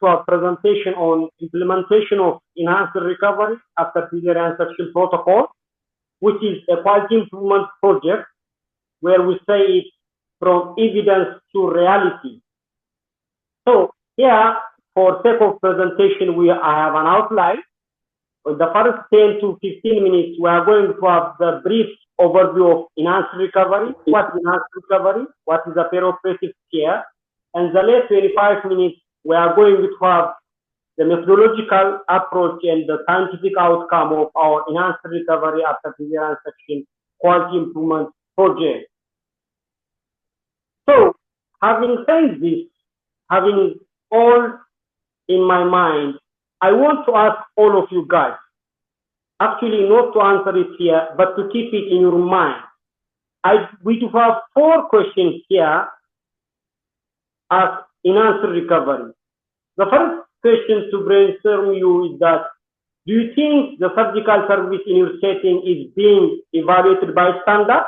to a presentation on implementation of enhanced recovery after cesarean section protocol, which is a quality improvement project where we say it from evidence to reality. So here, for sake of presentation, I have an outline. In the first 10 to 15 minutes, we are going to have the brief overview of enhanced recovery, what is enhanced recovery, what is the perioperative care, and the last 25 minutes, we are going to have the methodological approach and the scientific outcome of our enhanced recovery after cesarean section quality improvement project. So, having said this, having all in my mind, I want to ask all of you guys, actually not to answer it here, but to keep it in your mind. We do have 4 questions here as enhanced recovery. The first question to brainstorm you is that, do you think the surgical service in your setting is being evaluated by standard?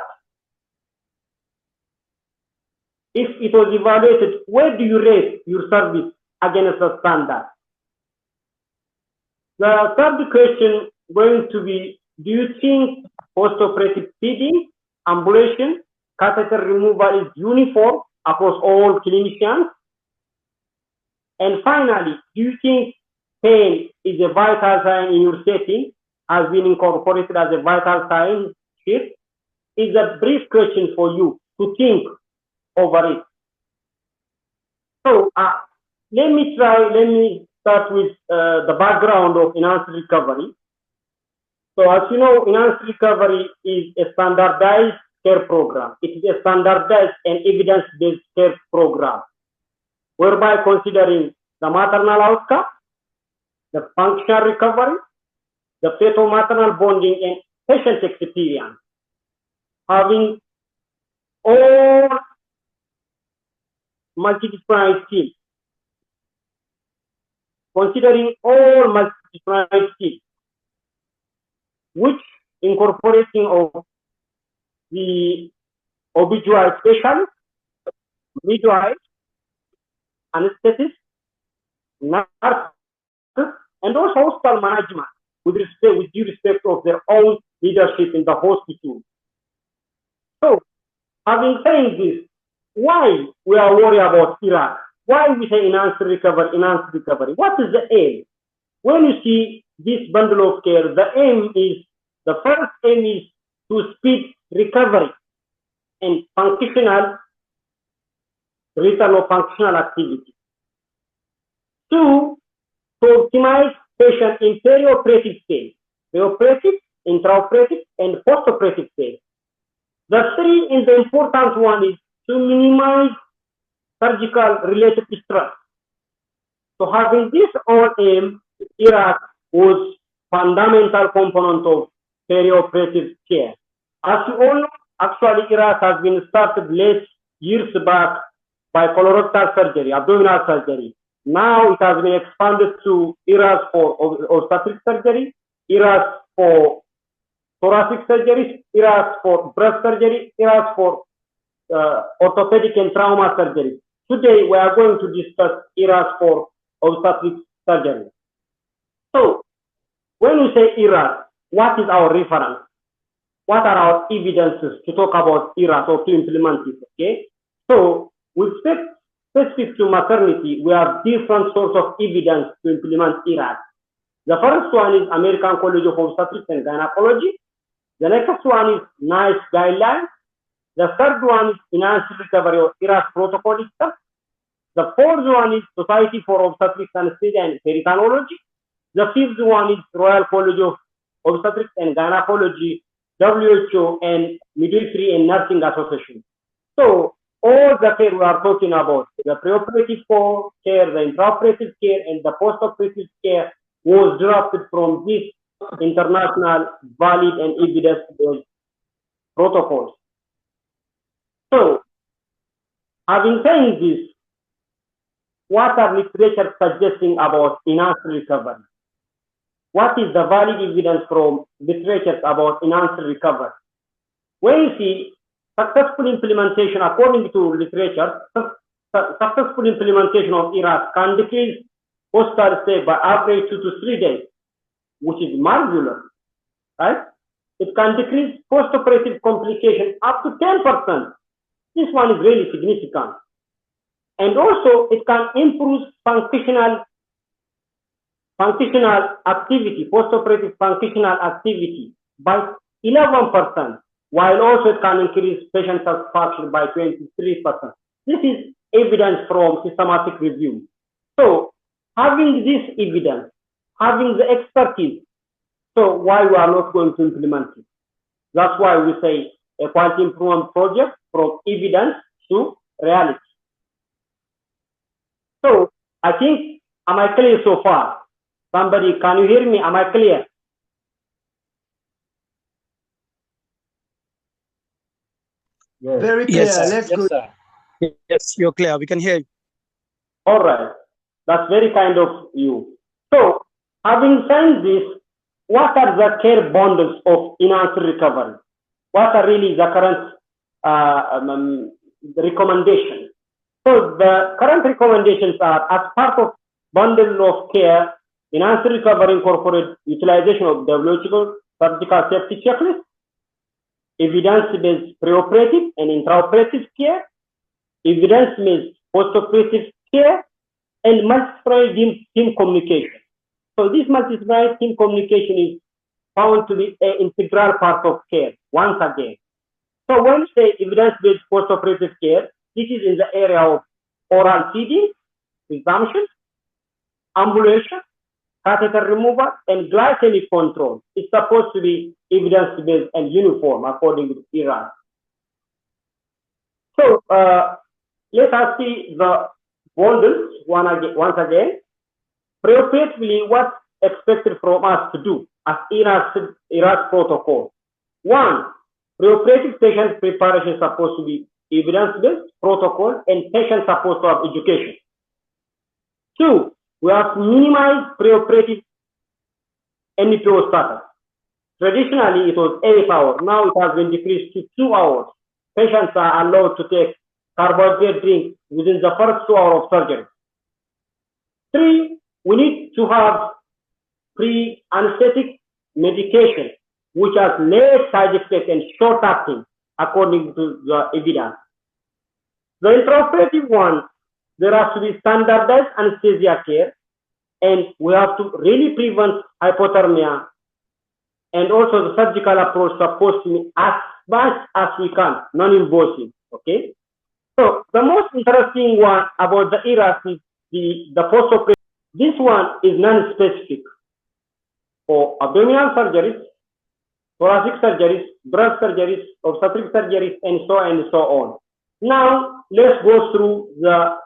If it was evaluated, where do you rate your service against the standard? The third question going to be, do you think post-operative feeding, ambulation, catheter removal is uniform across all clinicians? And finally, do you think pain is a vital sign in your setting, has been incorporated as a vital sign shift? It's a brief question for you to think over it. So let me start with the background of enhanced recovery. So as you know, enhanced recovery is a standardized care program. It is a standardized and evidence-based care program, whereby considering the maternal outcome, the functional recovery, the fetal-maternal bonding, and patient experience, having all multidisciplinary skills, considering all multidisciplinary skills, which incorporating of the OB/GYN specialist, midwife, anesthetist, nurse, and also hospital management with due respect of their own leadership in the hospital. So, having said this, why we are worried about Iraq? Why we say enhanced recovery, enhanced recovery? What is the aim? When you see this bundle of care, the first aim is to speed recovery and functional return of functional activity. 2, to optimize patient in perioperative phase, preoperative, intraoperative, and postoperative phase. The 3 is the important one is to minimize surgical related stress. So having this all aim, Iraq was fundamental component of perioperative care. As you all know, actually Iraq has been started late years back by colorectal surgery, abdominal surgery. Now it has been expanded to Iraq for obstetric surgery, Iraq for thoracic surgery, Iraq for breast surgery, Iraq for orthopedic and trauma surgery. Today we are going to discuss Iraq for obstetric surgery. So when we say Iraq, what is our reference? What are our evidences to talk about Iraq or to implement it? Okay. So with specific to maternity, we have different sorts of evidence to implement Iraq. The first one is American College of Obstetrics and Gynecology. The next one is NICE guidelines. The third one is enhanced recovery of Iraq protocol itself. The fourth one is Society for Obstetrics, Anesthesia and Peritoneology. The fifth one is Royal College of Obstetrics and Gynecology, WHO, and Midwifery and Nursing Association. So all the care we are talking about, the preoperative care, the intraoperative care, and the postoperative care was drafted from this international valid and evidence-based protocols. So, having said this, what are literature suggesting about enhanced recovery? What is the valid evidence from literature about enhanced recovery? When you see successful implementation, according to literature, successful implementation of Iraq can decrease hospital stay by average 2 to 3 days, which is marvelous, right? It can decrease post-operative complications up to 10%. This one is really significant. And also, it can improve functional activity, post-operative functional activity by 11%, while also it can increase patient satisfaction by 23%. This is evidence from systematic review. So, having this evidence, having the expertise, so why we are not going to implement it? That's why we say a quality improvement project from evidence to reality. So I think, am I clear so far? Somebody, can you hear me? Am I clear? Yes. Very clear. Yes, Let's go. sir. Yes, you're clear. We can hear you. All right. That's very kind of you. So, having said this, what are the care bundles of enhanced recovery? What are really the current recommendations? So, the current recommendations are, as part of bundle of care, enhanced recovery incorporate utilization of WHO surgical safety checklist, evidence-based preoperative and intraoperative care, evidence-based postoperative care, and multidisciplinary team communication. So this multidisciplinary team communication is found to be an integral part of care, once again. So when we say evidence-based postoperative care, this is in the area of oral feeding, resumption, ambulation, catheter removal, and glycemic control. It's supposed to be evidence-based and uniform according to Iran. So let us see the bundles once again. Preoperatively, what's expected from us to do as Iran's protocol? One, preoperative patient preparation is supposed to be evidence-based protocol and patient supposed to have education. Two, we have to minimize preoperative NPO status. Traditionally, it was 8 hours. Now it has been decreased to 2 hours. Patients are allowed to take carbohydrate drink within the first 2 hours of surgery. Three, we need to have pre-anesthetic medication, which has less side effects and short-acting, according to the evidence. The intraoperative one, there has to be standardized anesthesia care, and we have to really prevent hypothermia. And also the surgical approach is supposed to be as much as we can, non-invasive, okay? So the most interesting one about the ERAS is the post-operative. This one is non-specific for abdominal surgeries, thoracic surgeries, breast surgeries, obstetric surgeries, and so on and so on. Now, let's go through the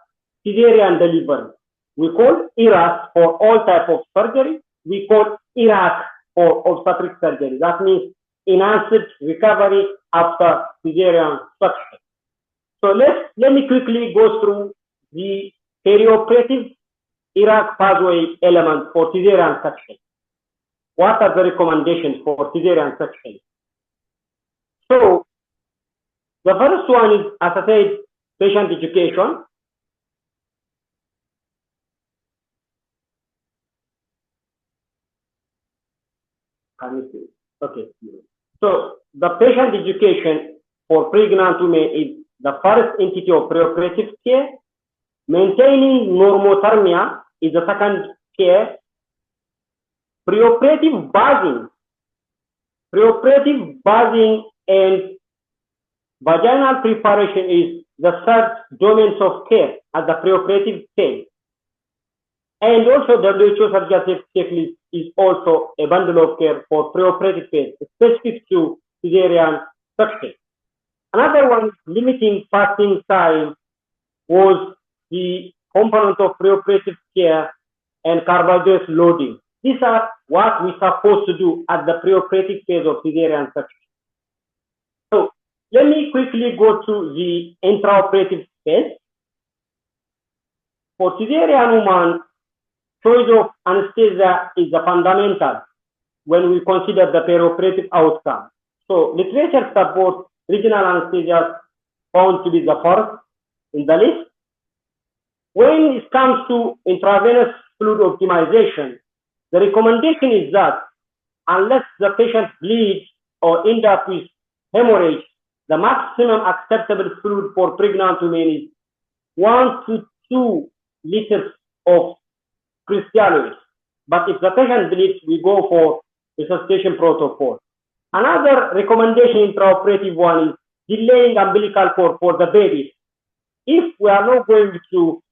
cesarean delivery. We call ERAS for all types of surgery. We call ERAS for obstetric surgery. That means enhanced recovery after cesarean section. So let me quickly go through the perioperative ERAS pathway element for cesarean section. What are the recommendations for cesarean section? So the first one is, as I said, patient education. Can you see? Okay. So the patient education for pregnant women is the first entity of preoperative care. Maintaining normothermia is the second care. Preoperative bathing and vaginal preparation is the third domains of care at the preoperative phase. And also WHO surgical checklist is also a bundle of care for preoperative phase, specific to cesarean section. Another one, limiting fasting time, was the component of preoperative care and carbohydrate loading. These are what we're supposed to do at the preoperative phase of cesarean section. So let me quickly go to the intraoperative phase. For cesarean woman, choice of anesthesia is the fundamental when we consider the perioperative outcome. So literature supports regional anesthesia found to be the first in the list. When it comes to intravenous fluid optimization, the recommendation is that unless the patient bleeds or end up with hemorrhage, the maximum acceptable fluid for pregnant women is 1 to 2 liters of crystallose. But if the patient bleeds, we go for resuscitation protocol. Another recommendation, intraoperative one, is delaying umbilical cord for the baby. If we are not going to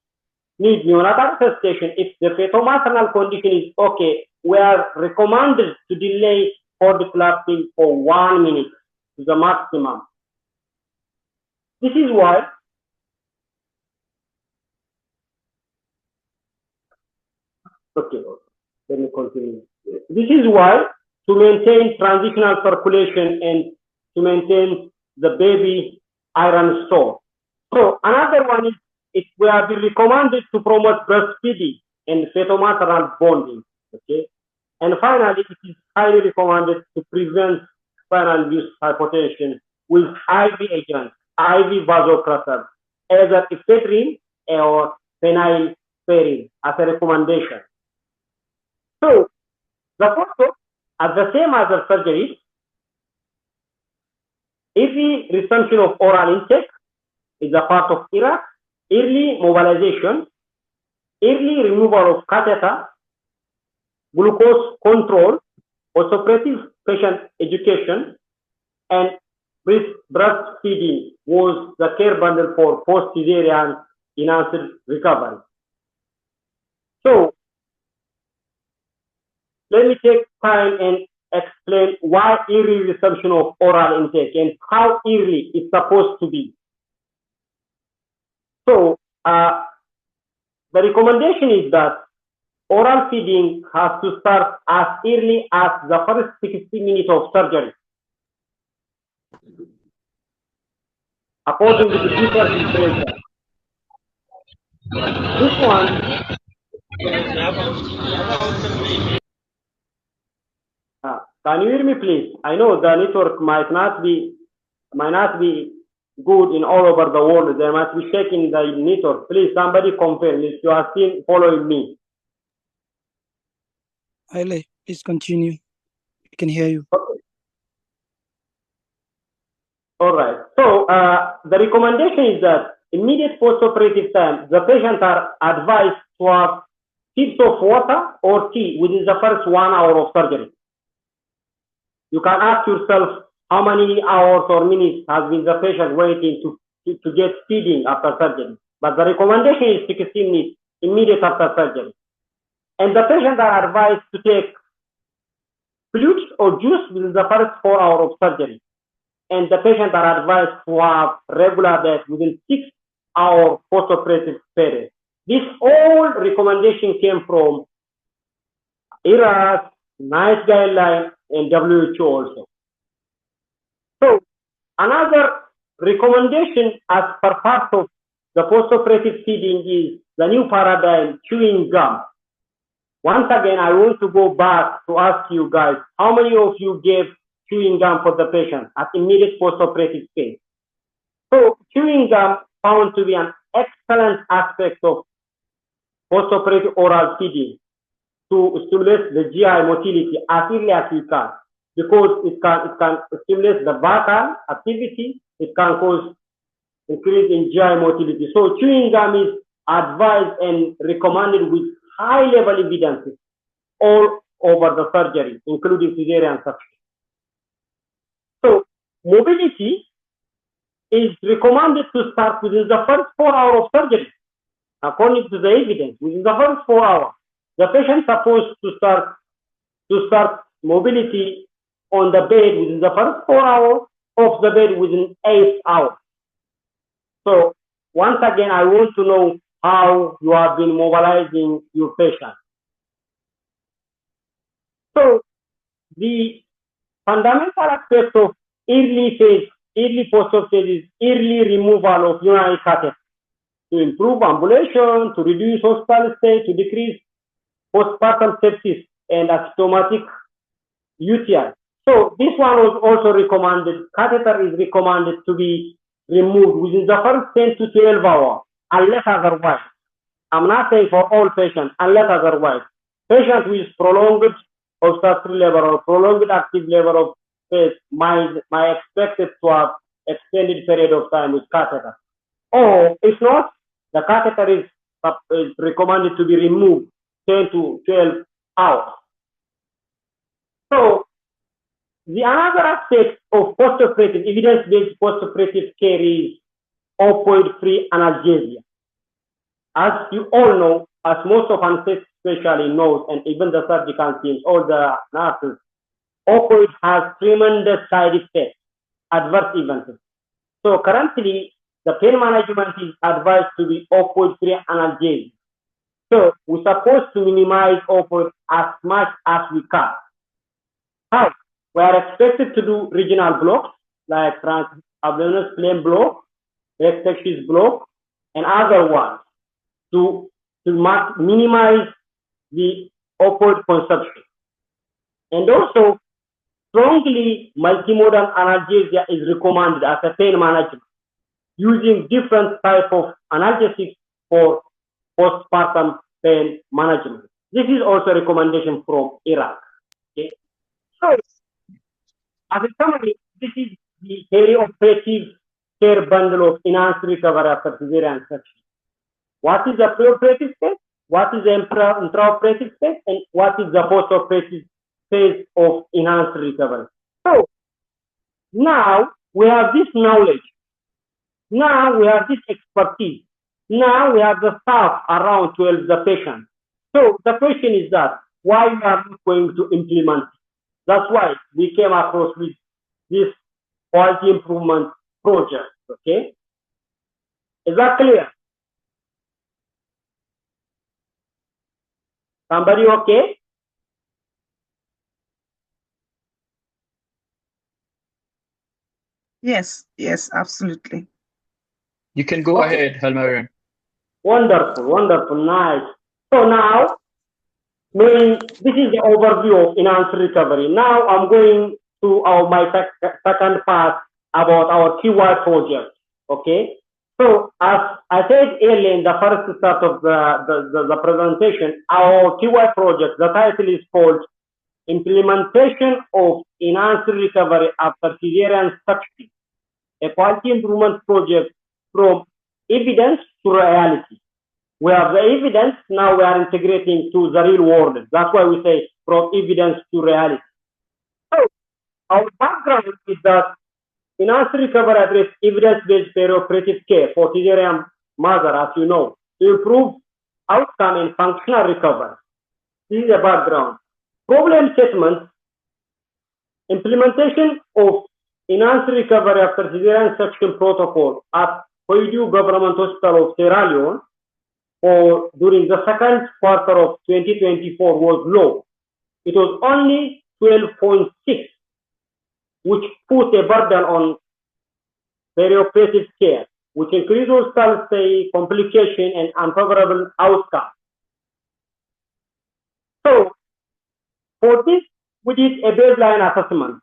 need neonatal resuscitation, if the fetal-maternal condition is okay, we are recommended to delay cord clasping for 1 minute to the maximum. This is why let me continue. This is why, to maintain transitional circulation and to maintain the baby iron store. So another one is we have been recommended to promote breastfeeding and fetal-maternal bonding. Okay, and finally, it is highly recommended to prevent spinal-induced hypotension with IV agents, IV vasopressors, either ephedrine or phenylphrine as a recommendation. So the photo, as the same as the surgery, easy resumption of oral intake is a part of ERA, early mobilization, early removal of catheter, glucose control, postoperative patient education, and breastfeeding was the care bundle for post-cesarean enhanced recovery. So let me take time and explain why early resumption of oral intake and how early it's supposed to be. So the recommendation is that oral feeding has to start as early as the first 60 minutes of surgery, according to the different literature. This one, can you hear me, please? I know the network might not be good in all over the world. There must be check in the network. Please, somebody confirm if you are still following me. Haile, please continue. We can hear you. Okay. All right. So the recommendation is that immediate post-operative time, the patients are advised to have sips of water or tea within the first 1 hour of surgery. You can ask yourself how many hours or minutes has been the patient waiting to get feeding after surgery. But the recommendation is 16 minutes immediate after surgery. And the patients are advised to take fluids or juice within the first 4 hours of surgery. And the patients are advised to have regular diet within 6 hours post-operative period. This all recommendation came from ERA's NICE guideline and WHO also. So another recommendation as per part of the post-operative feeding is the new paradigm, chewing gum. Once again, I want to go back to ask you guys, how many of you gave chewing gum for the patient at immediate post-operative phase? So chewing gum found to be an excellent aspect of post-operative oral feeding to stimulate the GI motility as early as we can, because it can stimulate the vagal activity, it can cause increase in GI motility. So chewing gum is advised and recommended with high-level evidence all over the surgery, including cesarean section. So mobility is recommended to start within the first 4 hours of surgery, according to the evidence. Within the first 4 hours, the patient is supposed to start mobility on the bed within the first 4 hours, off the bed within 8 hours. So once again, I want to know how you have been mobilizing your patient. So the fundamental aspect of early post-op phase is early removal of urinary catheter to improve ambulation, to reduce hospital stay, to decrease postpartum sepsis and asymptomatic UTI. So this one was also recommended. Catheter is recommended to be removed within the first 10 to 12 hours, unless otherwise. I'm not saying for all patients, unless otherwise. Patients with prolonged obstructive labor or prolonged active labor of phase might expected to have extended period of time with catheter. Or if not, the catheter is recommended to be removed 10 to 12 hours. So the another aspect of post-operative, evidence-based post-operative care is opioid-free analgesia. As you all know, as most of anesthetists especially knows, and even the surgical teams, all the nurses, opioid has tremendous side effects, adverse events. So currently, the pain management is advised to be opioid-free analgesia. So we're supposed to minimize opioid as much as we can. How? We are expected to do regional blocks like transabdominal spleen block, rectus block, and other ones to minimize the opioid consumption. And also, strongly multimodal analgesia is recommended as a pain management, using different type of analgesics for postpartum pain management. This is also a recommendation from Iraq. Okay? So, as a summary, this is the perioperative care bundle of enhanced recovery after cesarean section. What is the preoperative phase? What is the intraoperative phase? And what is the postoperative phase of enhanced recovery? So, now we have this knowledge. Now we have this expertise. Now we have the staff around to help the patient. So the question is that why we are not going to implement it? That's why we came across with this quality improvement project. Okay, is that clear? Somebody okay? Yes, absolutely. You can go ahead, Hailemariam. Wonderful, nice. So now, this is the overview of enhanced recovery. Now I'm going to my second part about our TY project. Okay. So as I said earlier in the first start of the presentation, our TY project, the title is called Implementation of Enhanced Recovery After Cesarean Section, a quality improvement project from evidence to reality. We have the evidence, now we are integrating to the real world. That's why we say from evidence to reality. So our background is that enhanced recovery address evidence-based perioperative care for cesarean mother, as you know, to improve outcome and functional recovery. This is the background. Problem statement: implementation of enhanced recovery after cesarean section protocol at Koidu Government Hospital of Sierra Leone during the second quarter of 2024 was low. It was only 12.6, which put a burden on perioperative care, which increased hospital stay, complication, and unfavorable outcome. So, for this, we did a baseline assessment.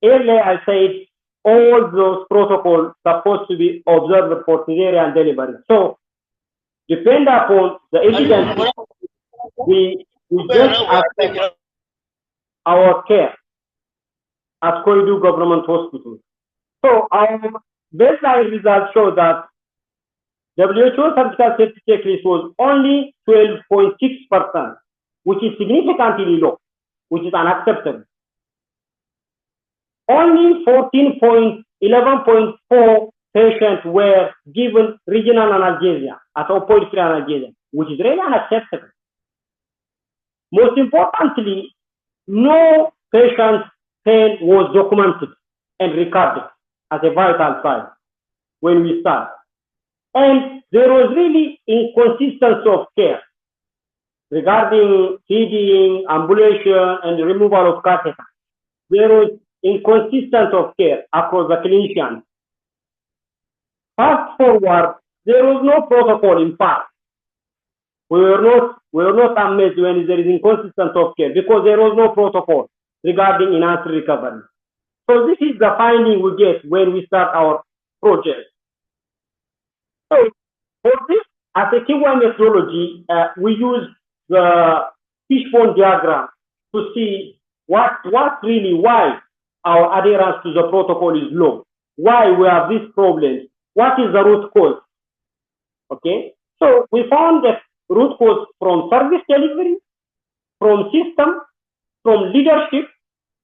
Earlier, I said all those protocols supposed to be observed for cesarean delivery. So, depend upon the evidence, we just assess our care at Koidu Government Hospital. So, our baseline results show that WHO surgical safety checklist was only 12.6%, which is significantly low, which is unacceptable. Only 11.4 patients were given regional analgesia as opioid-free analgesia, which is really unacceptable. Most importantly, no patient's pain was documented and recorded as a vital sign when we start. And there was really inconsistency of care regarding feeding, ambulation, and removal of catheter. There was inconsistency of care across the clinicians. Fast forward, there was no protocol in fact. We were not amazed when there is inconsistency of care because there was no protocol regarding enhanced recovery. So this is the finding we get when we start our project. So for this, as a KY methodology, we use the fishbone diagram to see why our adherence to the protocol is low, why we have these problems, what is the root cause. Okay, so we found that root cause from service delivery, from system, from leadership,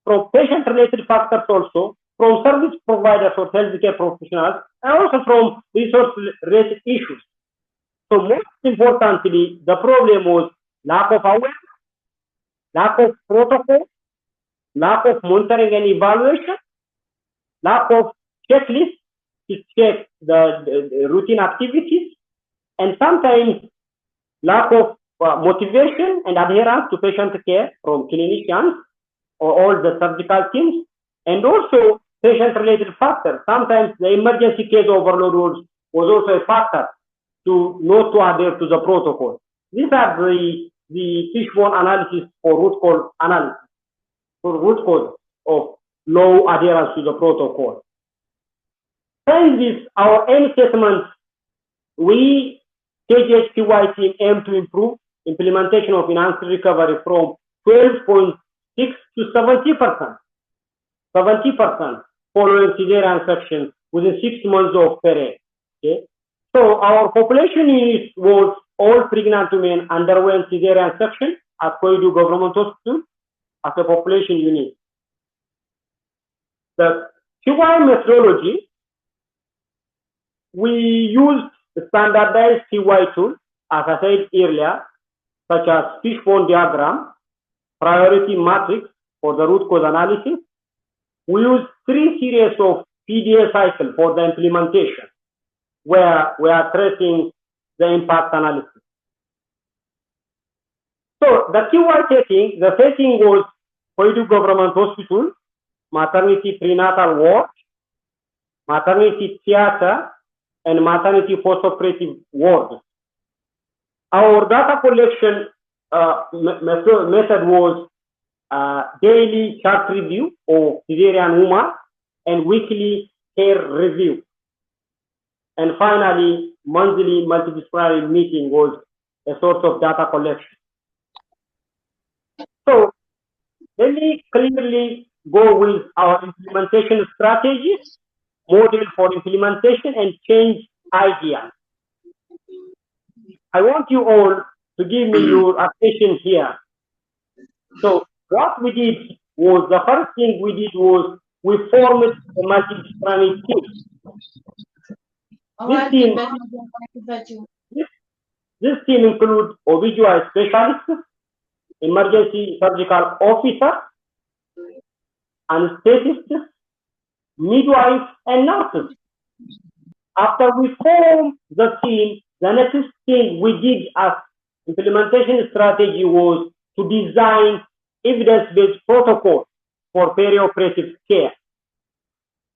from patient-related factors also, from service providers or healthcare professionals, and also from resource-related issues. So most importantly, the problem was lack of awareness, lack of protocol, lack of monitoring and evaluation, lack of checklists to check the routine activities, and sometimes lack of motivation and adherence to patient care from clinicians or all the surgical teams, and also patient-related factors. Sometimes the emergency case overload was also a factor to not to adhere to the protocol. These are the fishbone analysis for root cause analysis, for root cause of low adherence to the protocol. Saying this, our end statement, we TORG-SL team aim to improve implementation of enhanced recovery from 12.6 to 70%. 70% following cesarean section within 6 months of period. Okay, so our population unit was all pregnant women underwent cesarean section at Koidu Government Hospital as a population unit. The QI methodology, we used standardized QI tools, as I said earlier, such as fishbone diagram, priority matrix for the root cause analysis. We use 3 series of PDA cycle for the implementation, where we are tracing the impact analysis. So the QI setting, the setting was Koidu Government Hospital, maternity prenatal ward, maternity theater, and maternity postoperative ward. Our data collection method was daily chart review of cesarean woman and weekly care review. And finally, monthly multidisciplinary meeting was a source of data collection. So let me clearly go with our implementation strategies, model for implementation, and change ideas. I want you all to give me your attention here. So what we did was, the first thing we did was we formed a multidisciplinary team. This team includes OBGYN specialists, emergency surgical officer, anesthetists, midwives, and nurses. After we formed the team, the next thing we did as implementation strategy was to design evidence-based protocol for perioperative care.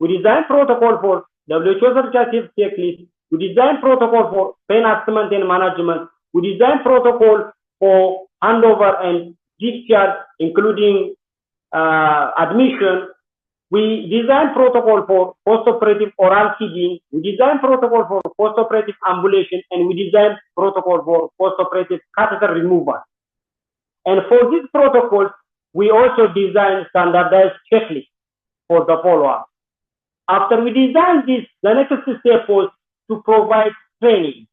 We designed protocol for WHO certification checklist. We designed protocol for pain assessment and management. We designed protocol for handover and discharge, including admission. We designed protocol for postoperative oral feeding. We designed protocol for postoperative ambulation, and we designed protocol for postoperative catheter removal. And for these protocols, we also designed standardized checklists for the follow-up. After we designed this, the next step was to provide training.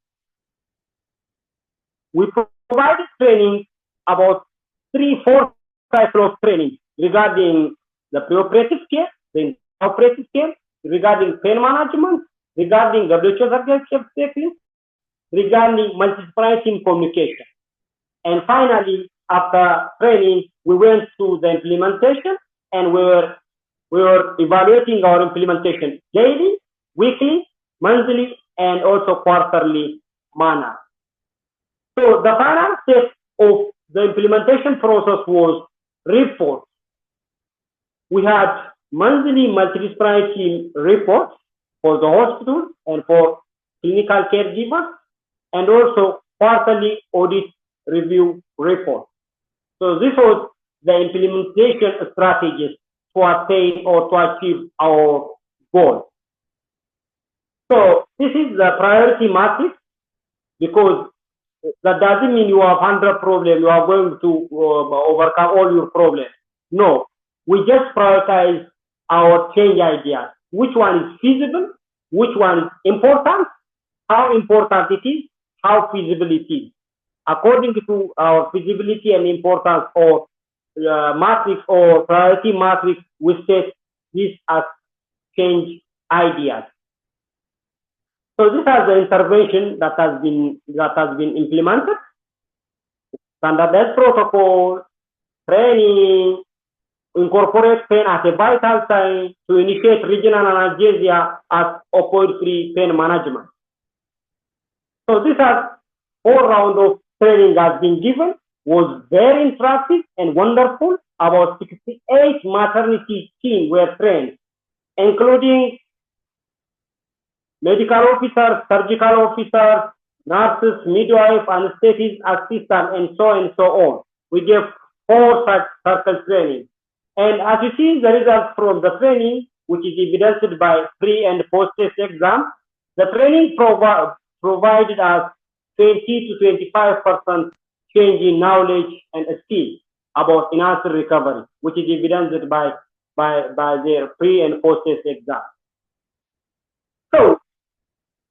We provided training about 3-4 cycles of training regarding the preoperative care, the operative care, regarding pain management, regarding WHO certification checklist, regarding multidisciplinary team communication. And finally, after training, we went to the implementation, and we were evaluating our implementation daily, weekly, monthly, and also quarterly manner. So the final step of the implementation process was reports. We had monthly multidisciplinary team reports for the hospital and for clinical caregivers, and also quarterly audit review report. So this was the implementation strategies to attain or to achieve our goal. So this is the priority matrix because that doesn't mean you have 100 problems, you are going to overcome all your problems. No, we just prioritize our change ideas. Which one is feasible? Which one is important? How important it is? How feasible it is? According to our feasibility and importance or matrix or priority matrix, we set this as change ideas. So this is the intervention that has been implemented. Standardized protocol, training, incorporate pain as a vital sign to initiate regional analgesia as opioid-free pain management. So this has 4 rounds of training has been given, was very interactive and wonderful. About 68 maternity teams were trained, including medical officers, surgical officers, nurses, midwife, anesthetist, assistant, and so on. We gave 4 such circle training. And as you see the results from the training, which is evidenced by pre and post-test exam, the training provided us 20 to 25% change in knowledge and skill about enhanced recovery, which is evidenced by their pre and post-test exam. So,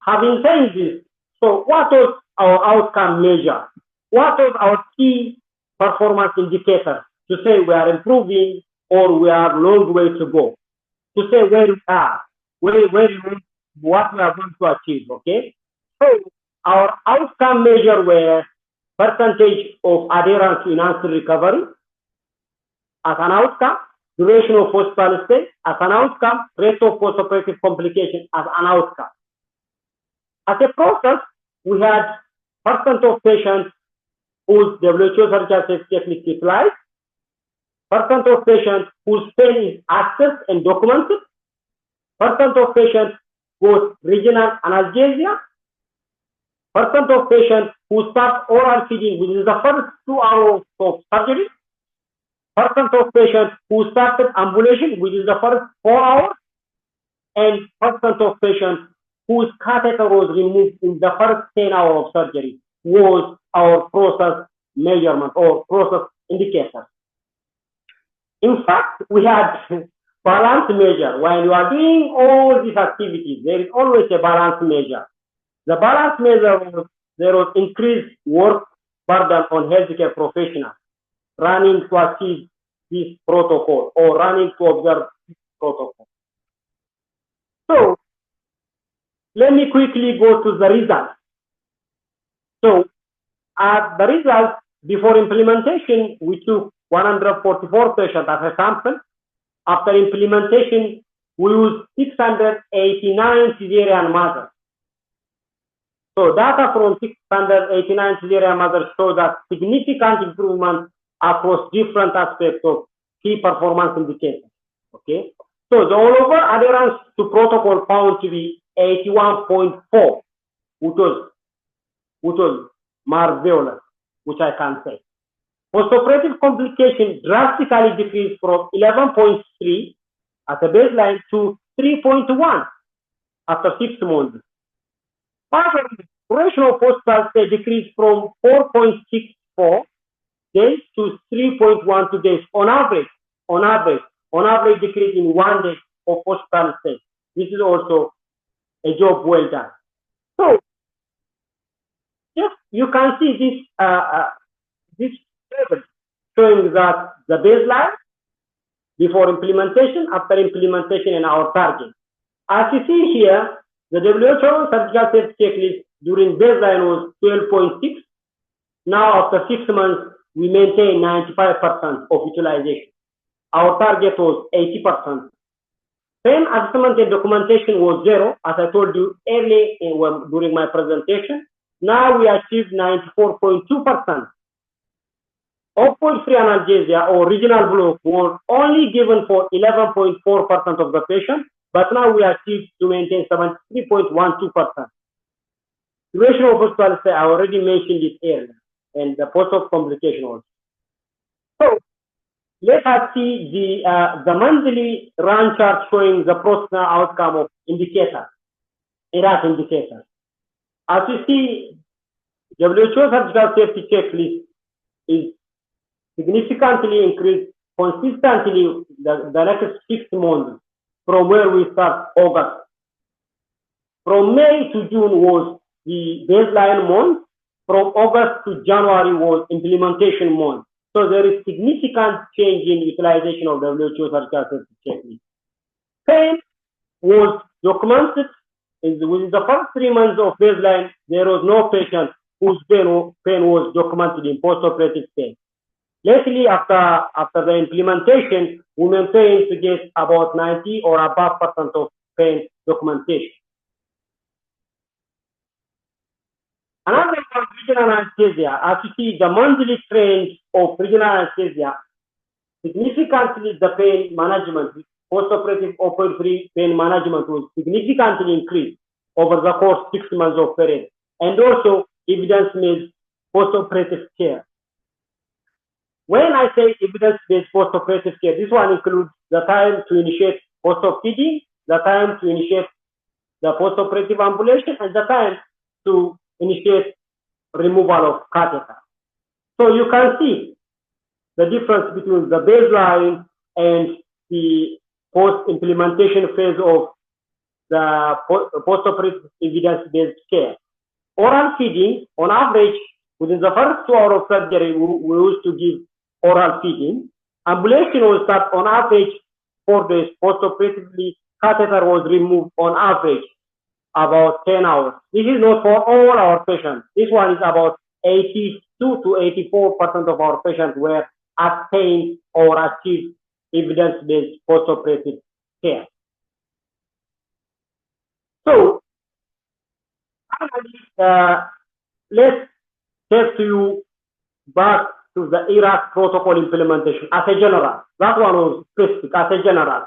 having said this, so what was our outcome measure? What was our key performance indicators to say we are improving or we are a long way to go? To say where we are, what we are going to achieve, okay? So our outcome measure were percentage of adherence to enhanced recovery as an outcome, duration of hospital stay as an outcome, rate of postoperative complication as an outcome. As a process, we had percent of patients whose WHO surgical safety checklist applies, percent of patients whose pain is assessed and documented, percent of patients with regional analgesia, percent of patients who start oral feeding within the first 2 hours of surgery, percent of patients who started ambulation within the first 4 hours, and percent of patients whose catheter was removed in the first 10 hours of surgery was our process measurement or process indicator. In fact, we had balance measure. While you are doing all these activities, there is always a balance measure. The balance measure was there was increased work burden on healthcare professionals running to achieve this protocol or running to observe this protocol. So let me quickly go to the results. So at the results before implementation, we took 144 patients as a sample. After implementation, we used 689 cesarean mothers. So data from 689 cesarean mothers show that significant improvement across different aspects of key performance indicators. Okay. So the all-over adherence to protocol found to be 81.4, which was marvelous, which I can say. Postoperative complication drastically decreased from 11.3 at a baseline to 3.1 after 6 months. Finally, duration of hospital stay decreased from 4.64 days to 3.12 days on average decrease in 1 day of hospital stay. This is also a job well done. So, yes, you can see this table showing that the baseline before implementation, after implementation, and our target. As you see here, the WHO surgical safety checklist during baseline was 12.6. Now, after 6 months, we maintain 95% of utilization. Our target was 80%. Pain assessment and documentation was 0, as I told you earlier during my presentation. Now we achieved 94.2%. Opioid-free analgesia or regional block was only given for 11.4% of the patients, but now we achieved to maintain 73.12%. Duration of hospital stay, I already mentioned it earlier, and the post-op complication also. So let us see the monthly run chart showing the personal outcome of indicators, ERAS indicators. As you see, WHO surgical safety checklist is significantly increased consistently the next 6 months from where we start August. From May to June was the baseline month. From August to January was implementation month. So there is significant change in utilization of WHO surgical safety checklist. Pain was documented within the first 3 months of baseline. There was no patient whose pain was documented in post-operative pain. Lately, after the implementation, we maintain to get about 90 or above % of pain documentation. Another one, regional anesthesia. As you see, the monthly trend of regional anesthesia, significantly the pain management, post-operative opioid-free pain management was significantly increased over the course 6 months of period, and also evidence-based post-operative care. When I say evidence-based post-operative care, this one includes the time to initiate post-op feeding, the time to initiate the post-operative ambulation, and the time to initiate removal of catheter. So you can see the difference between the baseline and the post-implementation phase of the post-operative evidence-based care. Oral feeding, on average, within the first 2 hours of surgery, we used to give oral feeding. Ambulation will start on average 4 days. Post-operatively, catheter was removed on average about 10 hours. This is not for all our patients. This one is about 82 to 84% of our patients were attained or achieved evidence-based post-operative care. So, let's take you back to the Iraq protocol implementation as a general. That one was specific as a general.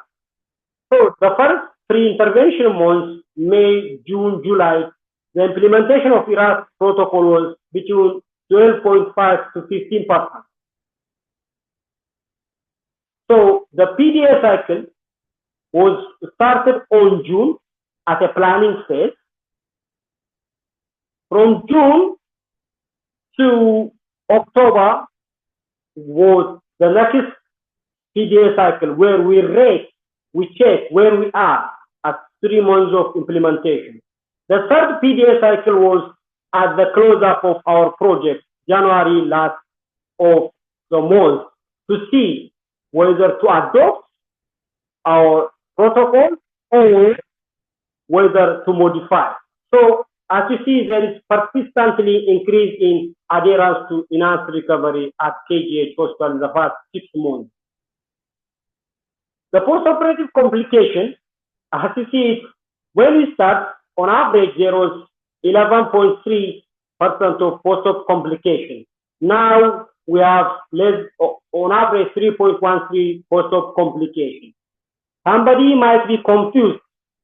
So the first 3 intervention months, May, June, July, the implementation of Iraq protocol was between 12.5 to 15%. So the PDA cycle was started on June as a planning phase. From June to October was the next PDA cycle where we rate, we check where we are at 3 months of implementation. The third PDA cycle was at the close-up of our project, January last of the month, to see whether to adopt our protocol or whether to modify. So as you see, there is persistently increase in adherence to enhanced recovery at KGH hospital in the past 6 months. The post-operative complication, as you see it, when we start, on average, there was 11.3% of post-op complication. Now we have on average 3.13 post-op complication. Somebody might be confused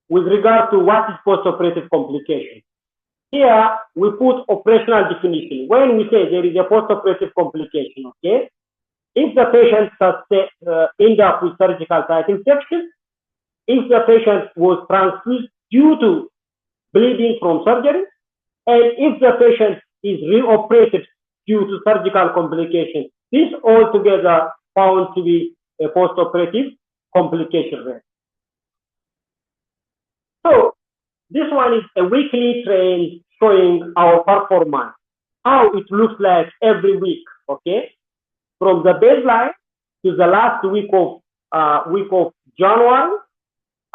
with regard to what is post-operative complication. Here we put operational definition. When we say there is a post-operative complication, okay, if the patient end up with surgical site infection, if the patient was transfused due to bleeding from surgery, and if the patient is reoperated due to surgical complication, this altogether found to be a post-operative complication rate. So this one is a weekly trend showing our performance, how it looks like every week, okay? From the baseline to the last week of January,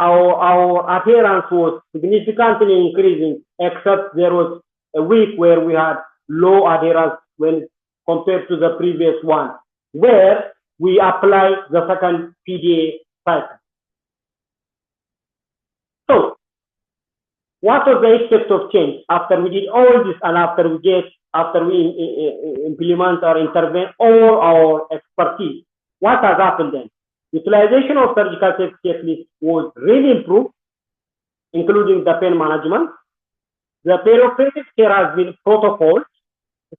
our adherence was significantly increasing, except there was a week where we had low adherence when compared to the previous one, where we applied the second PDA cycle. So, what was the effect of change after we did all this and after we implement or intervene all our expertise? What has happened then? Utilization of surgical safety checklist was really improved, including the pain management. The perioperative care has been protocoled,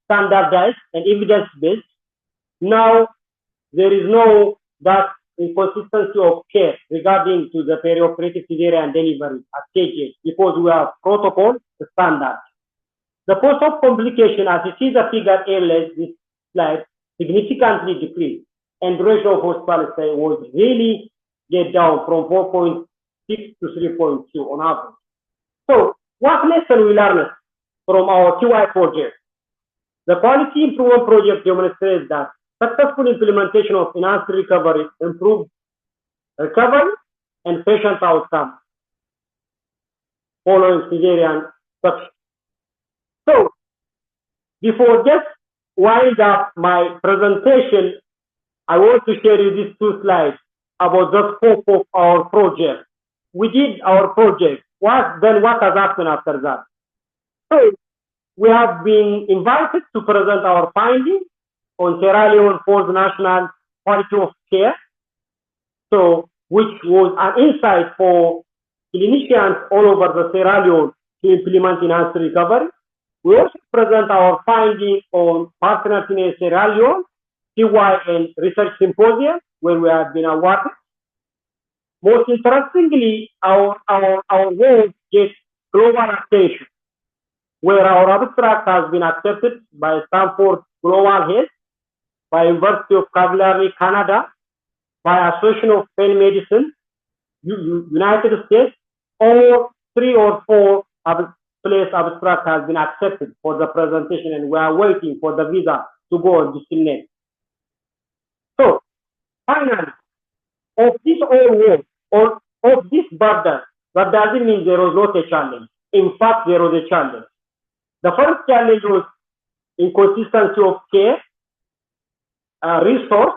standardized, and evidence-based. Now, there is no that inconsistency of care regarding to the perioperative cesarean delivery at KGH because we have protocol standard. The post-op complication, as you see the figure A, this slide, significantly decreased, and duration of hospital stay was really get down from 4.6 to 3.2 on average. So, what lesson we learned from our QI project? The quality improvement project demonstrates that successful implementation of enhanced recovery improved recovery and patient outcome following cesarean section. So, before just wind up my presentation, I want to share you these two slides about the scope of our project. We did our project. Then what has happened after that? So, we have been invited to present our findings on Sierra Leone Falls National Quality of Care, so which was an insight for clinicians all over the Sierra Leone to implement enhanced recovery. We also present our findings on partners in Sierra Leone, CY Research Symposium, where we have been awarded. Most interestingly, our work gets global attention, where our abstract has been accepted by Stanford Global Health, by University of Calgary, Canada, by Association of Pain Medicine, United States. All 3 or 4 place abstract has been accepted for the presentation, and we are waiting for the visa to go and disseminate. So, finally, of this all work, or of this burden, that doesn't mean there was not a challenge. In fact, there was a challenge. The first challenge was inconsistency of care, resource,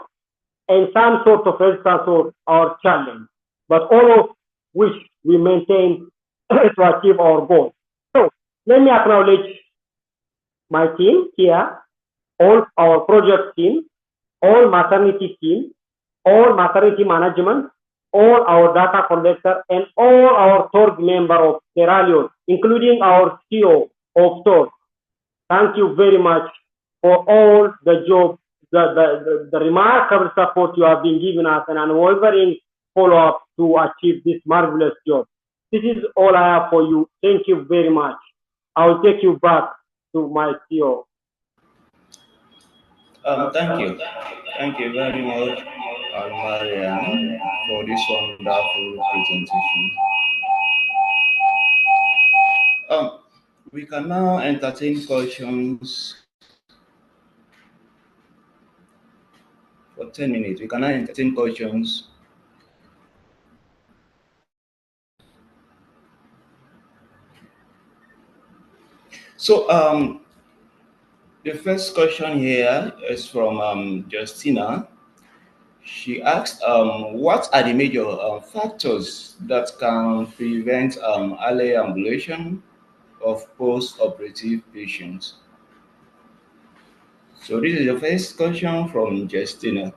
and some sort of resistance or challenge, but all of which we maintain to achieve our goal. So, let me acknowledge my team here, all our project team, all maternity team, all maternity management, all our data collector, and all our TORG member of Sierra Leone, including our CEO of TORG. Thank you very much for all the job, the remarkable support you have been giving us, and unwavering follow-up to achieve this marvelous job. This is all I have for you. Thank you very much. I will take you back to my CEO. Thank you. Thank you very much, Hailemariam, for this wonderful presentation. We can now entertain questions for 10 minutes. We can now entertain questions. So, the first question here is from Justina. She asked, what are the major factors that can prevent early ambulation of post-operative patients? So this is the first question from Justina.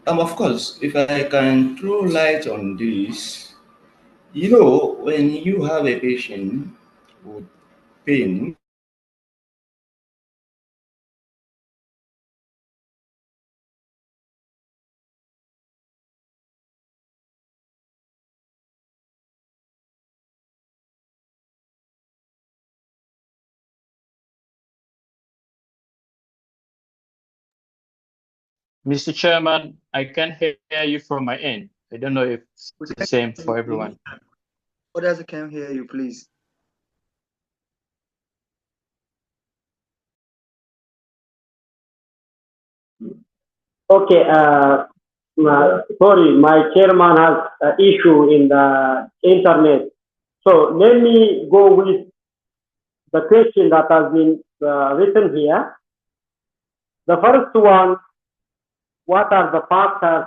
Of course, if I can throw light on this, you know, when you have a patient with pain, Mr. Chairman, I can't hear you from my end. I don't know if it's the same for everyone. Others can hear you, please. Okay, sorry, my chairman has an issue in the internet. So let me go with the question that has been written here. The first one, what are the factors,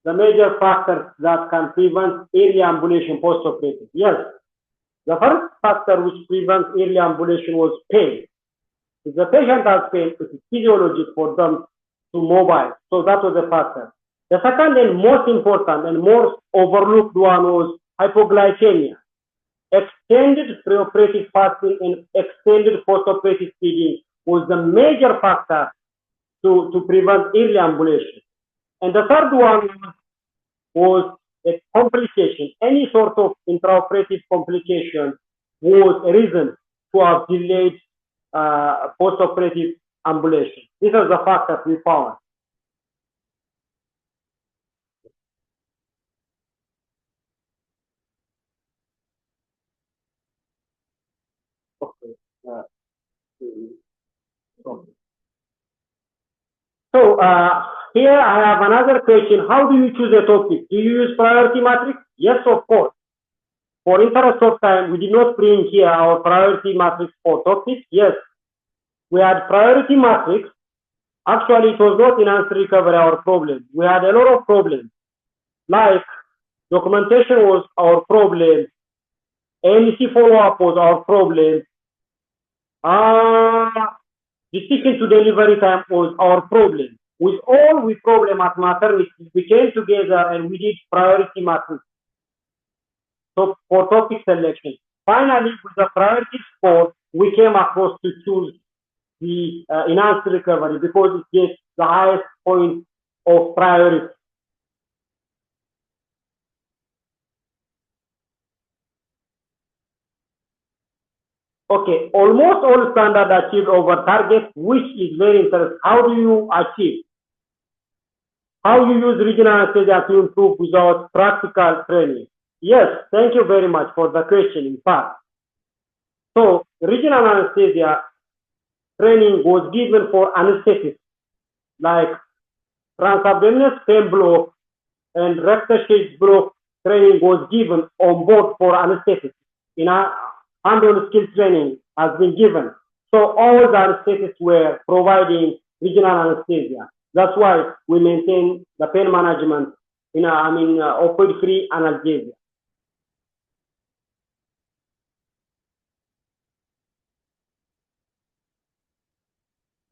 the major factors that can prevent early ambulation post-operative? Yes, the first factor which prevents early ambulation was pain. If the patient has pain, it is physiologic for them to mobile. So that was a factor. The second and most important and most overlooked one was hypoglycemia. Extended preoperative fasting and extended postoperative feeding was the major factor to prevent early ambulation. And the third one was a complication. Any sort of intraoperative complication was a reason who have delayed post-operative ambulation. These are the factors we found. Okay. So here I have another question. How do you choose a topic? Do you use priority matrix? Yes, of course. For interest of time, we did not bring here our priority matrix for topics. Yes, we had priority matrix. Actually, it was not enhanced recovery our problem. We had a lot of problems. Like documentation was our problem. ANC follow-up was our problem. Decision to delivery time was our problem. With all we problem at maternity, we came together and we did priority matrix. So for topic selection. Finally, with the priority score, we came across to choose the enhanced recovery because it gets the highest point of priority. Okay, almost all standards achieved over target, which is very interesting. How do you achieve? How you use regional anesthesia to improve without practical training? Yes, thank you very much for the question, in fact. So, regional anesthesia training was given for anesthetists, like transabdominal stem block and rectal shade block training was given on board for anesthetists. In our hands-on skill training has been given. So all the anesthetists were providing regional anesthesia. That's why we maintain the pain management in opioid-free analgesia.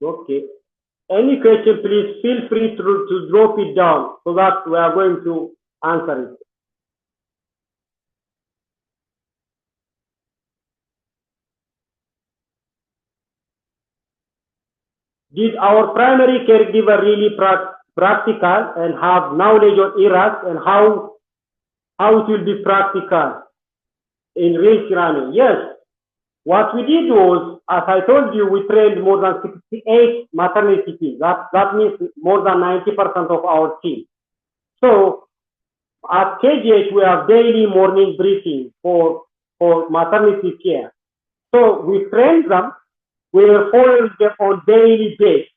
Okay. Any question, please feel free to drop it down so that we are going to answer it. Did our primary caregiver really practical and have knowledge on ERAS and how it will be practical in real scenario? Yes. What we did was, as I told you, we trained more than 68 maternity teams. That means more than 90% of our team. So at KGH, we have daily morning briefing for maternity care. So we trained them. We were following them on daily basis.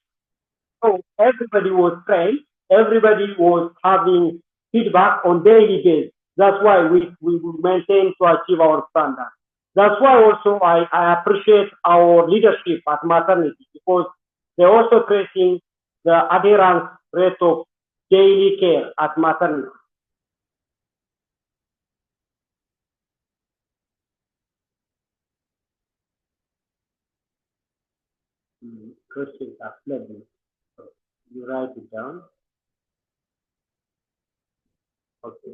So everybody was trained. Everybody was having feedback on daily basis. That's why we maintain to achieve our standard. That's why also I appreciate our leadership at maternity because they're also tracing the adherence rate of daily care at maternity. Questions are flooding. So you write it down. Okay.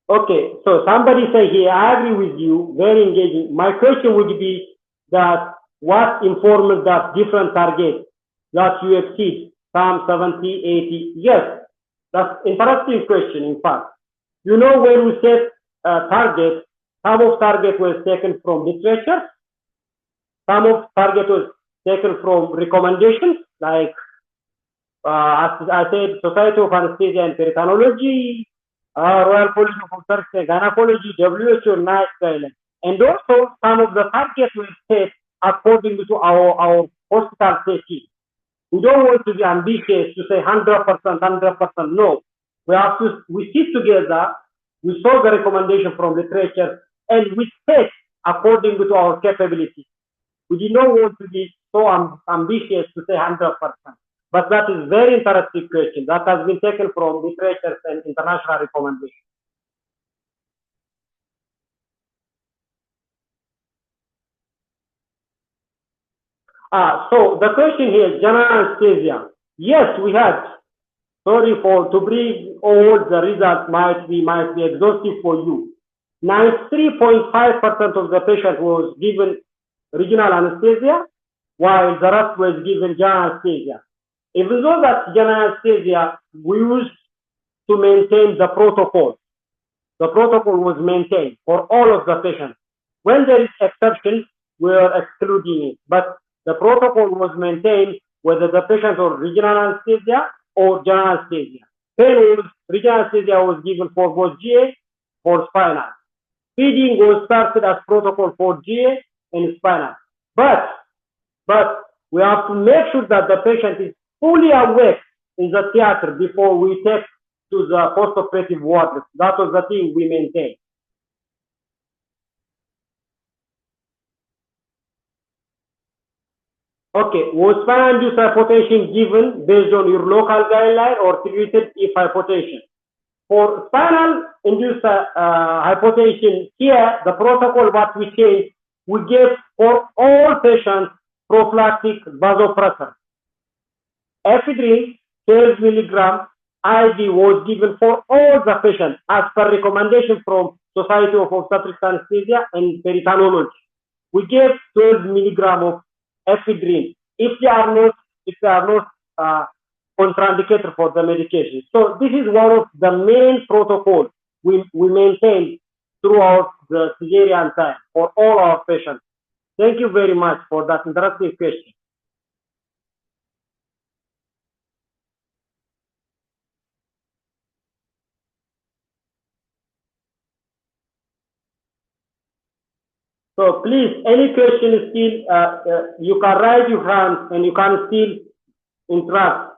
Okay, so somebody say here, I agree with you, very engaging. My question would be that what informs that different targets that you exceed, some 70, 80? Yes, that's interesting question, in fact. You know, when we set targets, some of target was taken from literature, some of target was taken from recommendations, like as I said, Society of Anesthesia and Peritonology, Royal College of Obstetrics and Gynecology, WHO, NICE guidelines. And also some of the targets were set according to our hospital safety. We don't want to be ambitious to say 100%. No. We sit together, we saw the recommendation from literature, and we set according to our capability. We did not want to be so ambitious to say 100%. But that is very interesting question that has been taken from literature and international recommendations. So the question here, general anesthesia. Yes, we had. Sorry to bring all the results might be exhaustive for you. 93.5% of the patient was given regional anesthesia, while the rest was given general anesthesia. Even though that general anesthesia we used to maintain the protocol. the protocol was maintained for all of the patients. When there is exception, we are excluding it. But the protocol was maintained whether the patient was regional anesthesia or general anesthesia. Regional anesthesia was given for both GA or spinal. Feeding was started as protocol for GA and spinal. But we have to make sure that the patient is fully awake in the theater before we take to the post-operative ward. That was the thing we maintained. Okay, was spinal-induced hypotension given based on your local guideline or treated if hypotension? For spinal-induced hypotension, here the protocol what we changed, we gave for all patients prophylactic vasopressor. Ephedrine 12 milligram IV was given for all the patients as per recommendation from Society of Obstetric Anesthesia and Peritoneology. We gave 12 milligram of ephedrine if they are not contraindicated for the medication. So this is one of the main protocols we maintain throughout the cesarean time for all our patients. Thank you very much for that interactive question. So please, any question is still, you can raise your hand and you can still interact.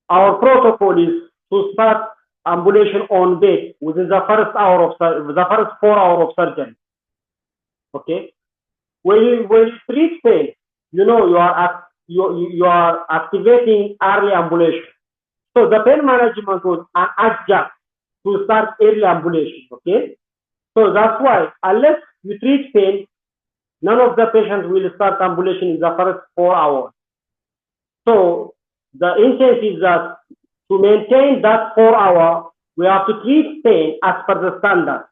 Our protocol is to start ambulation on bed within the first 4 hours of surgery. Okay. When you treat pain, you know you are activating early ambulation. So the pain management was an adjunct to start early ambulation. Okay. So that's why, unless you treat pain, none of the patients will start ambulation in the first 4 hours. So the intent is that to maintain that 4 hours, we have to treat pain as per the standard,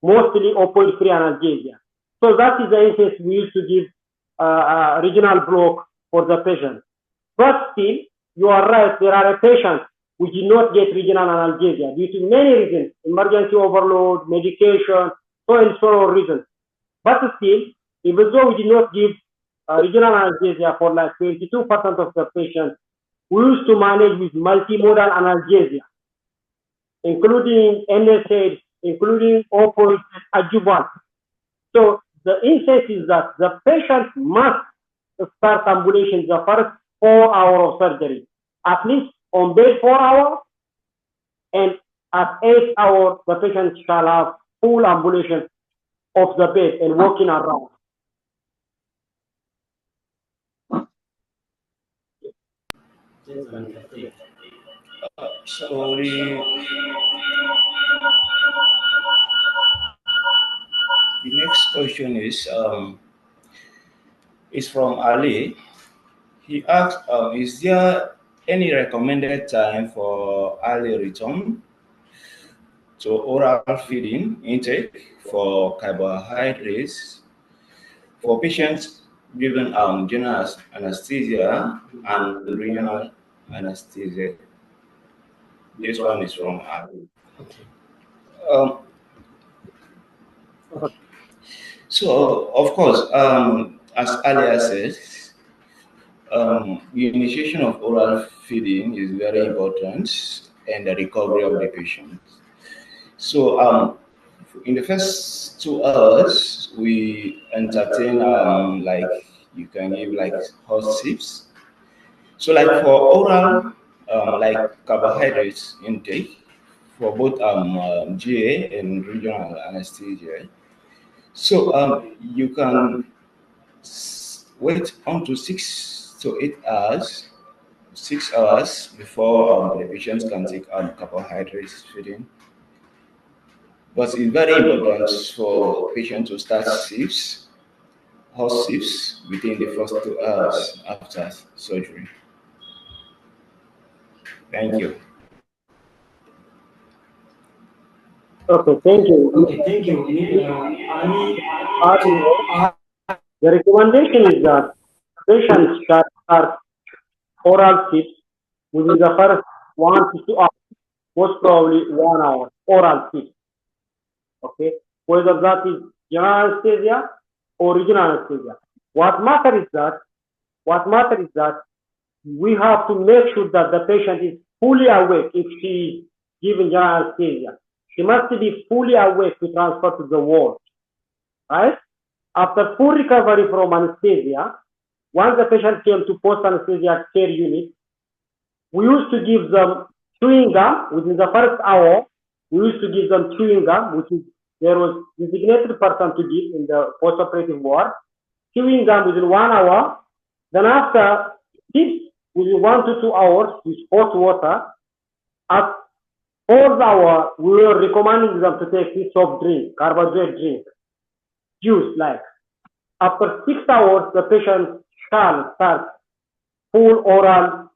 mostly opioid-free analgesia. So that is the intent we used to give a regional block for the patient. But still, you are right, there are patients who did not get regional analgesia due to many reasons, emergency overload, medication, so and so reasons. But still, even though we did not give regional analgesia for like 22% of the patients, we used to manage with multimodal analgesia, including NSAIDs, including opioids, adjuvant. So the insight is that the patient must start ambulation the first 4 hours of surgery, at least on bed 4 hours, and at 8 hours, the patient shall have full ambulation of the bed and walking around. So the next question is from Ali. He asked, is there any recommended time for early return to oral feeding intake for carbohydrates for patients given general anesthesia and regional anesthesia? This one is from Ali. So, of course, as earlier said, the initiation of oral feeding is very important and the recovery of the patient. So, in the first 2 hours, we entertain like you can give like hot sips. So, like for oral, like carbohydrates intake for both GA and regional anesthesia. So you can wait until 6 to 8 hours, 6 hours before the patients can take carbohydrates feeding. But it's very important for patients to start sips, hot sips, within the first 2 hours after surgery. Thank you. Okay, thank you. The recommendation is that patients should start oral tips within the first 1 to 2 hours most probably 1 hour oral tip. Okay, whether that is general anesthesia or regional anesthesia. What matters is that we have to make sure that the patient is fully awake if she is given general anesthesia. She must be fully awake to transfer to the ward, right? After full recovery from anesthesia, once the patient came to post-anesthesia care unit, we used to give them chewing gum within the first hour. We used to give them chewing gum, which is there was designated person to give in the post-operative ward. Chewing gum within 1 hour. Then after tips within 1 to 2 hours with hot water. At 4th hour, we were recommending them to take this soft drink, carbohydrate drink, juice like. After 6 hours, the patient shall start full oral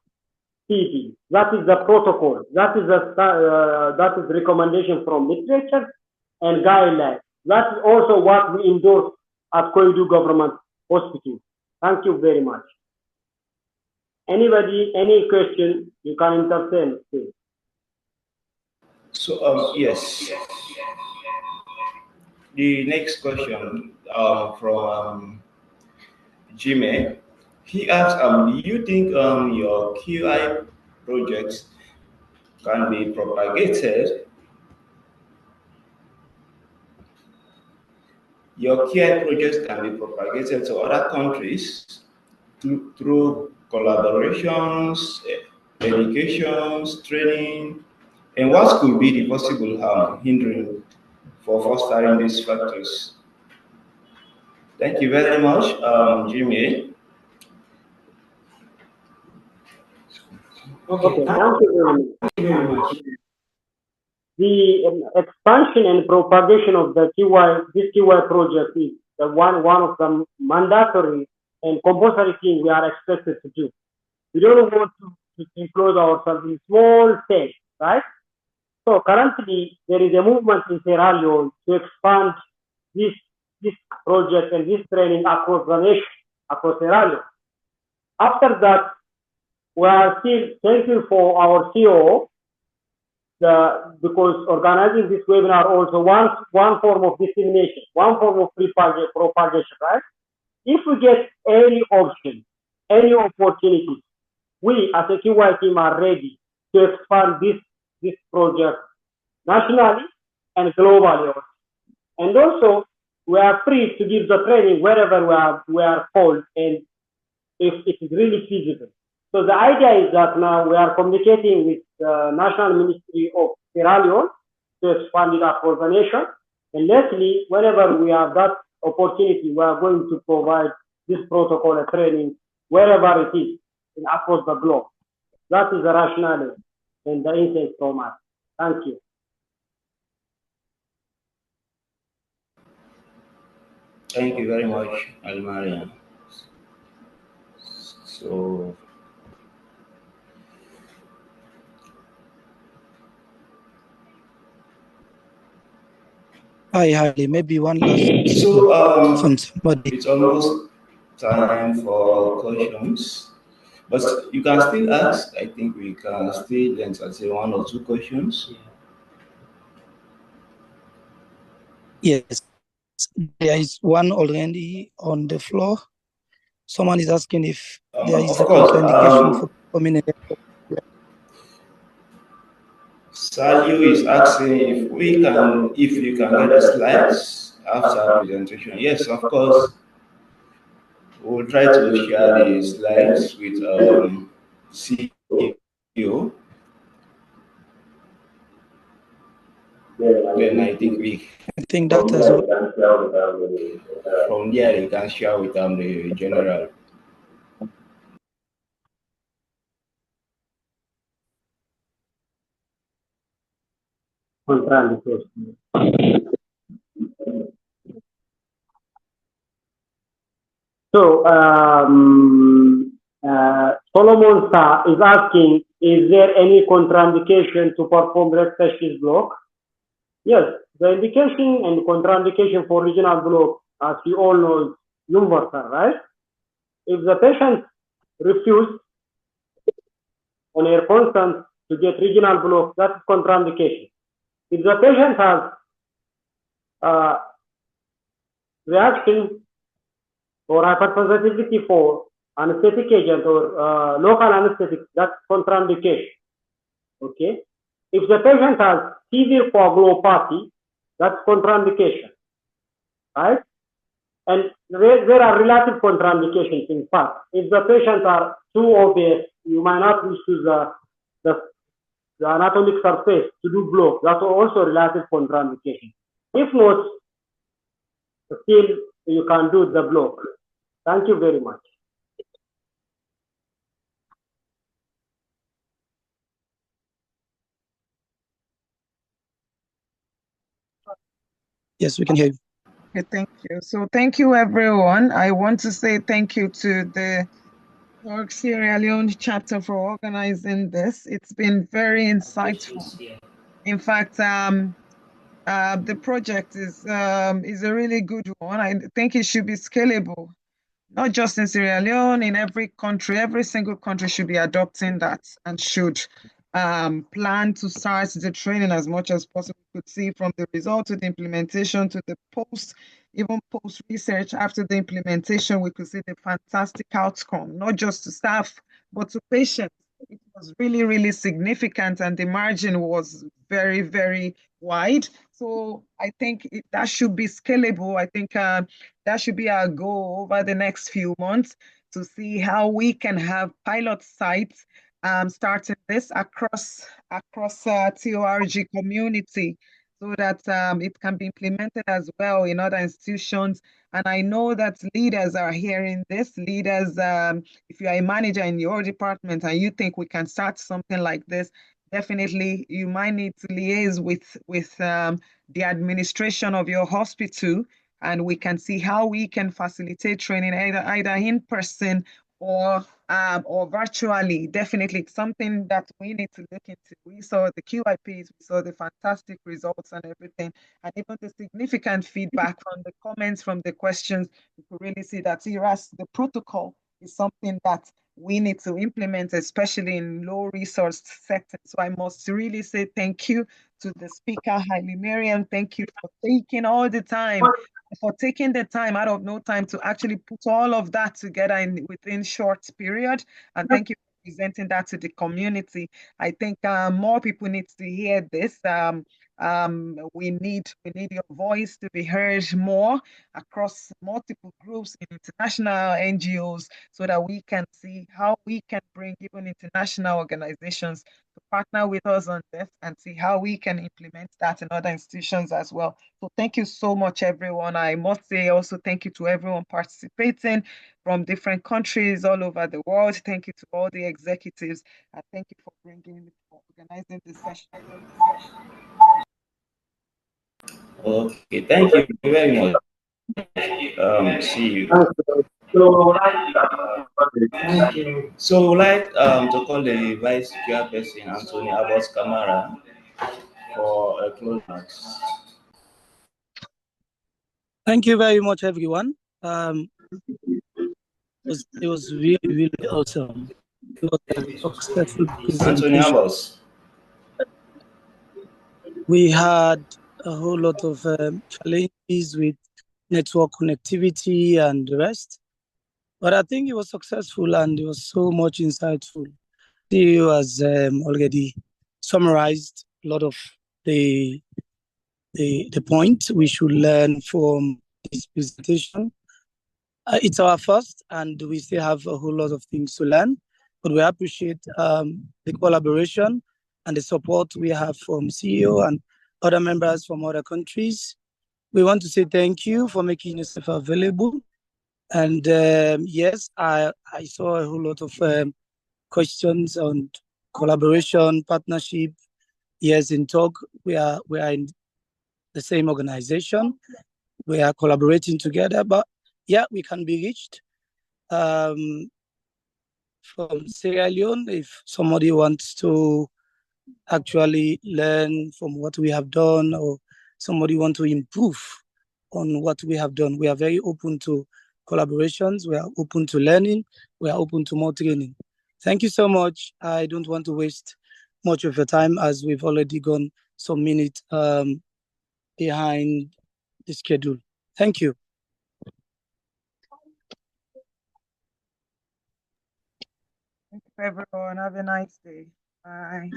feeding. That is the protocol. That is the recommendation from literature and guidelines. That is also what we endorse at Koidu Government Hospital. Thank you very much. Anybody, any question, you can entertain, please. So, yes. The next question from Jimmy. He asks, do you think your QI projects can be propagated? Your QI projects can be propagated to other countries through collaborations, educations, training, and what could be the possible hindering for fostering these factors? Thank you very much, Jimmy. Okay, thank you very much. The expansion and propagation of the this QI project is one of the mandatory and compulsory things we are expected to do. We don't want to enclose ourselves in small states, right? So currently there is a movement in Sierra Leone to expand this project and this training across the nation, across Sierra Leone. After that, we are still thankful for our CEO because organizing this webinar also one form of dissemination, one form of propagation, right? If we get any option, any opportunity, we as a QI team are ready to expand this project nationally and globally. And also, we are free to give the training wherever we are called and if it is really feasible. So the idea is that now we are communicating with the National Ministry of Sierra Leone to expand it across the nation. And lastly, whenever we have that opportunity, we are going to provide this protocol and training wherever it is across the globe. That is the rationale and the insight from us. Thank you. Thank you very much, Hailemariam. So, Hi, Harley. Maybe one last so from somebody. it's almost time for questions, but you can still ask. I think we can still entertain 1 or 2 questions. Yes, there is one already on the floor. Someone is asking if there is a contraindication for permanent. Salio is asking if you can get the slides after presentation. Yes, of course. We'll try to share the slides with CEO. Then I think that as well. From there you can share with the general. So Solomon Sa is asking, is there any contraindication to perform rectal block? Yes, the indication and contraindication for regional block, as you all know, is universal, right? If the patient refuses on a constant to get regional block, that's contraindication. If the patient has reaction or hypersensitivity for anesthetic agent or local anesthetic, that's contraindication. Okay. If the patient has severe coagulopathy, that's contraindication, right? And there are relative contraindications. In fact, if the patients are too obese, you might not use the anatomic surface to do block. That's also relative contraindication. If not, still you can do the block. Thank you very much. Yes, we can hear you. Okay, thank you. So thank you, everyone. I want to say thank you to the Sierra Leone chapter for organizing this. It's been very insightful. In fact, the project is a really good one. I think it should be scalable, not just in Sierra Leone, in every country. Every single country should be adopting that and should plan to start the training as much as possible. We could see from the result to the implementation to the post, even post research after the implementation, we could see the fantastic outcome, not just to staff, but to patients. It was really, really significant, and the margin was very, very wide. So I think that should be scalable. I think that should be our goal over the next few months, to see how we can have pilot sites starting this across TORG community, so that it can be implemented as well in other institutions. And I know that leaders are hearing this. Leaders, if you are a manager in your department and you think we can start something like this, definitely you might need to liaise with the administration of your hospital, and we can see how we can facilitate training either in person or virtually. Definitely something that we need to look into. We saw the QIPs, we saw the fantastic results and everything, and even the significant feedback from the comments, from the questions. You could really see that the protocol is something that we need to implement, especially in low resource settings. So I must really say thank you to the speaker, Hailemariam. Thank you for taking all the time, for taking the time out of no time to actually put all of that together within short period. And thank you for presenting that to the community. I think more people need to hear this. We need your voice to be heard more across multiple groups in international NGOs, so that we can see how we can bring even international organizations to partner with us on this, and see how we can implement that in other institutions as well. So thank you so much, everyone. I must say also thank you to everyone participating from different countries all over the world. Thank you to all the executives, and thank you for organizing this session. Okay, thank you very much. See you. Thank you. So we'd like to call the Vice Chairperson, Anthony Abbas Kamara, for a close remarks. Thank you very much, everyone. It was really, really awesome. It was a successful Anthony presentation. Abbas. We had a whole lot of challenges with network connectivity and the rest, but I think it was successful and it was so much insightful. CEO has already summarized a lot of the points we should learn from this presentation. It's our first, and we still have a whole lot of things to learn, but we appreciate the collaboration and the support we have from CEO and other members from other countries. We want to say thank you for making yourself available. And yes, I saw a whole lot of questions on collaboration, partnership. Yes, in TORG, we are in the same organization. We are collaborating together, but yeah, we can be reached. From Sierra Leone, if somebody wants to actually learn from what we have done, or somebody want to improve on what we have done, we are very open to collaborations. We are open to learning. We are open to more training. Thank you so much. I don't want to waste much of your time, as we've already gone some minutes behind the schedule. Thank you. Thank you, everyone. Have a nice day. Bye.